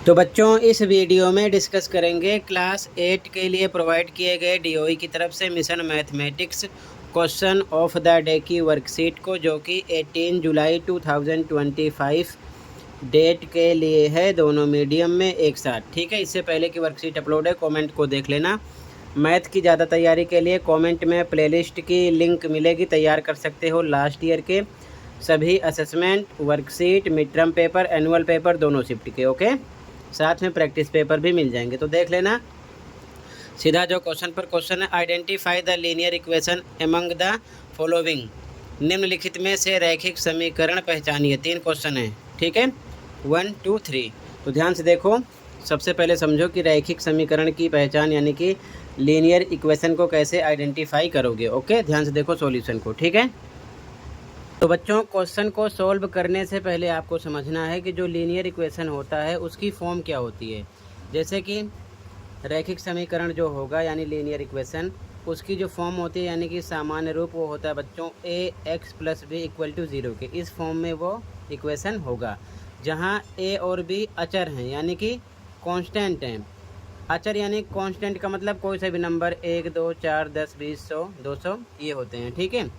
तो बच्चों इस वीडियो में डिस्कस करेंगे क्लास 8 के लिए प्रोवाइड किए गए डीओई की तरफ से mission mathematics question of the day की वर्कशीट को, जो कि 18 जुलाई 2025 डेट के लिए है, दोनों मीडियम में एक साथ। ठीक है, इससे पहले की वर्कशीट अपलोड है, कमेंट को देख लेना। मैथ की ज़्यादा तैयारी के लिए कमेंट में प्लेलिस्ट की लिंक मिलेगी, तैयार कर सकते हो लास्ट ईयर के सभी assessment, worksheet, mid term paper, annual paper दोनों शिफ्ट के। ओके, साथ में प्रैक्टिस पेपर भी मिल जाएंगे। तो देख लेना सीधा जो क्वेश्चन पर क्वेश्चन है, identify the linear equation among the following. निम्नलिखित में से रैखिक समीकरण पहचानिए। 3 क्वेश्चन है, ठीक है, 1 2 3। तो ध्यान से देखो, सबसे पहले समझो कि रैखिक समीकरण की पहचान यानी कि लीनियर इक्वेशन को कैसे आइडेंटिफाई करोगे। ओके, ध्यान से देखो सॉल्यूशन को, ठीक है। तो बच्चों क्वेश्चन को सॉल्व करने से पहले आपको समझना है कि जो लीनियर इक्वेशन होता है उसकी फॉर्म क्या होती है। जैसे कि रैखिक समीकरण जो होगा यानी लीनियर इक्वेशन, उसकी जो फॉर्म होती है यानी कि सामान्य रूप, वो होता है बच्चों ax + b = 0 के। इस फॉर्म में वो इक्वेशन होगा जहाँ a और b अचर हैं यानी कि कांस्टेंट हैं। अचर यानी कांस्टेंट का मतलब कोई सा भी नंबर 1 2 4 10 20 100 200 ये होते हैं, ठीक है।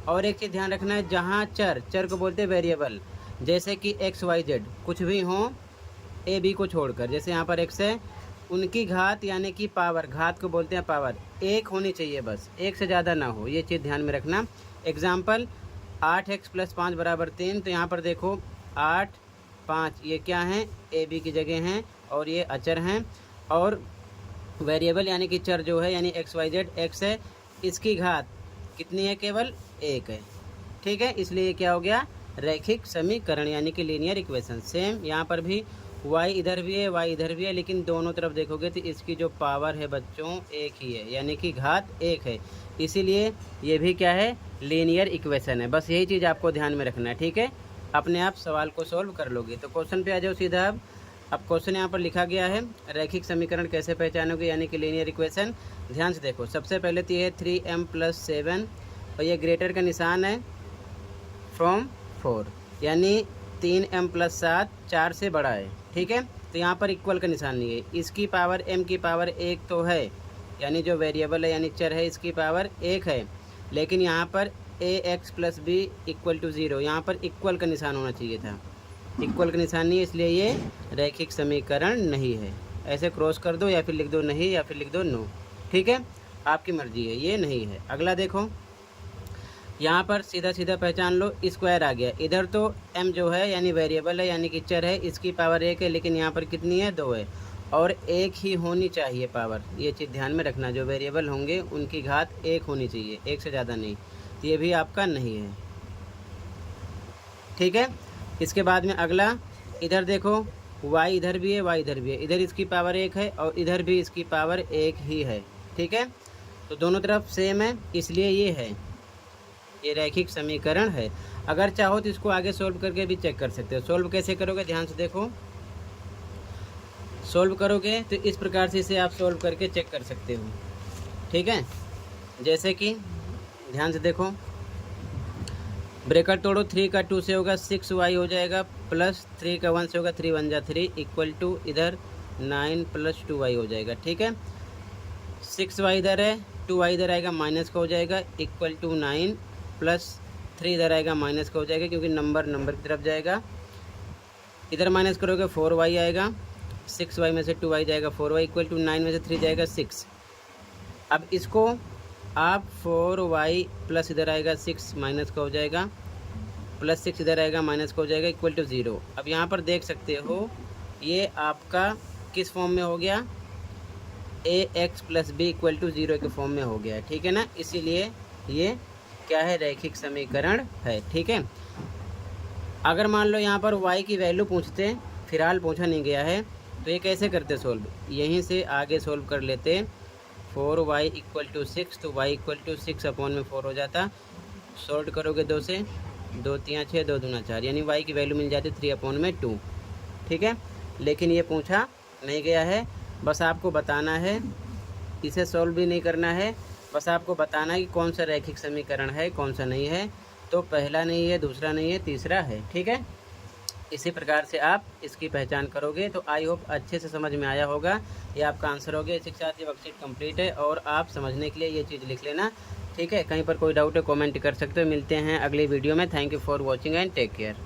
और एक चीज़ ध्यान रखना है, जहाँ चर को बोलते हैं वेरिएबल, जैसे कि x y z कुछ भी हो a b को छोड़कर, जैसे यहाँ पर x है, उनकी घात यानी कि पावर, घात को बोलते हैं पावर, 1 होनी चाहिए बस, 1 से ज़्यादा ना हो, ये चीज़ ध्यान में रखना। Example 8x + 5 = 3। तो यहाँ पर देखो 8 5 ये क्या हैं, a b की जगह हैं और ये अचर हैं। और वेरिएबल यानी कि चर जो है यानी x y z, x है, इसकी घात कितनी है, केवल 1 है, ठीक है। इसलिए क्या हो गया, रैखिक समीकरण यानी कि लीनियर इक्वेशन। सेम यहाँ पर भी y इधर भी है, y इधर भी है, लेकिन दोनों तरफ देखोगे तो इसकी जो पावर है बच्चों 1 ही है, यानी कि घात 1 है। इसीलिए ये भी क्या है, लीनियर इक्वेशन है। बस यही चीज़ आपको ध्यान में रखना है, ठीक है। अपने आप सवाल को सोल्व कर लोगे। तो क्वेश्चन पे आ जाओ सीधा। अब क्वेश्चन यहाँ पर लिखा गया है, रैखिक समीकरण कैसे पहचानोगे यानी कि लीनियर इक्वेशन। ध्यान से देखो, सबसे पहले तो ये 3m + 7 और ये ग्रेटर का निशान है फ्रॉम 4, यानी 3m + 7 4 से बड़ा है, ठीक है। तो यहाँ पर इक्वल का निशान नहीं है। इसकी पावर m की पावर 1 तो है, यानी जो वेरिएबल है यानी चर है, इसकी पावर 1 है, लेकिन यहाँ पर ax + b = 0, यहाँ पर इक्वल का निशान होना चाहिए था। इक्वल का निशान नहीं है, इसलिए ये रैखिक समीकरण नहीं है। ऐसे क्रॉस कर दो या फिर लिख दो नहीं या फिर लिख दो नो, ठीक है, आपकी मर्जी है, ये नहीं है। अगला देखो, यहाँ पर सीधा सीधा पहचान लो, स्क्वायर आ गया। इधर तो m जो है यानी वेरिएबल है यानी कि चर है, इसकी पावर 1 है, लेकिन यहाँ पर कितनी है, 2 है, और 1 ही होनी चाहिए पावर। ये चीज़ ध्यान में रखना, जो वेरिएबल होंगे उनकी घात 1 होनी चाहिए, 1 से ज़्यादा नहीं। तो ये भी आपका नहीं है, ठीक है। इसके बाद में अगला, इधर देखो y इधर भी है, y इधर भी है, इधर इसकी पावर 1 है और इधर भी इसकी पावर 1 ही है, ठीक है। तो दोनों तरफ सेम है, इसलिए ये है, ये रैखिक समीकरण है। अगर चाहो तो इसको आगे सोल्व करके भी चेक कर सकते हो। सोल्व कैसे करोगे, ध्यान से देखो। सोल्व करोगे तो इस प्रकार से इसे आप सोल्व करके चेक कर सकते हो, ठीक है। जैसे कि ध्यान से देखो, ब्रेकेट तोड़ो, 3 का 2 से होगा 6y हो जाएगा, प्लस 3 का 1 से होगा 3 × 1 = 3 = इधर 9 + 2y हो जाएगा, ठीक है। 6y इधर है, 2y इधर आएगा, माइनस का हो जाएगा, = 9 प्लस 3 इधर आएगा, माइनस का हो जाएगा, क्योंकि नंबर की तरफ जाएगा। इधर माइनस करोगे 4y आएगा, 6y में से 2y जाएगा 4y, = 9 में से 3 जाएगा 6। अब इसको आप 4y प्लस इधर आएगा 6, माइनस का हो जाएगा, प्लस 6 इधर आएगा, माइनस का हो जाएगा, = 0। अब यहाँ पर देख सकते हो ये आपका किस फॉर्म में हो गया, ax + b = 0 के फॉर्म में हो गया है, ठीक है ना। इसीलिए ये क्या है, रैखिक समीकरण है, ठीक है। अगर मान लो यहाँ पर y की वैल्यू पूछते, फिलहाल पूछा नहीं गया है, तो ये कैसे करते सोल्व, यहीं से आगे सोल्व कर लेते। 4y = 6, तो y = 6/4 हो जाता। सॉल्व करोगे 2 से, 2 3 6, 2 दूना 4, यानी y की वैल्यू मिल जाती 3/2, ठीक है। लेकिन ये पूछा नहीं गया है, बस आपको बताना है, इसे सॉल्व भी नहीं करना है, बस आपको बताना है कि कौन सा रैखिक समीकरण है, कौन सा नहीं है। तो पहला नहीं है, दूसरा नहीं है, तीसरा है, ठीक है। इसी प्रकार से आप इसकी पहचान करोगे। तो आई होप अच्छे से समझ में आया होगा। ये आपका आंसर हो गया। इसी के साथ ये वर्कशीट कंप्लीट है और आप समझने के लिए ये चीज़ लिख लेना, ठीक है। कहीं पर कोई डाउट है कमेंट कर सकते हो। मिलते हैं अगली वीडियो में। Thank you for watching and take care.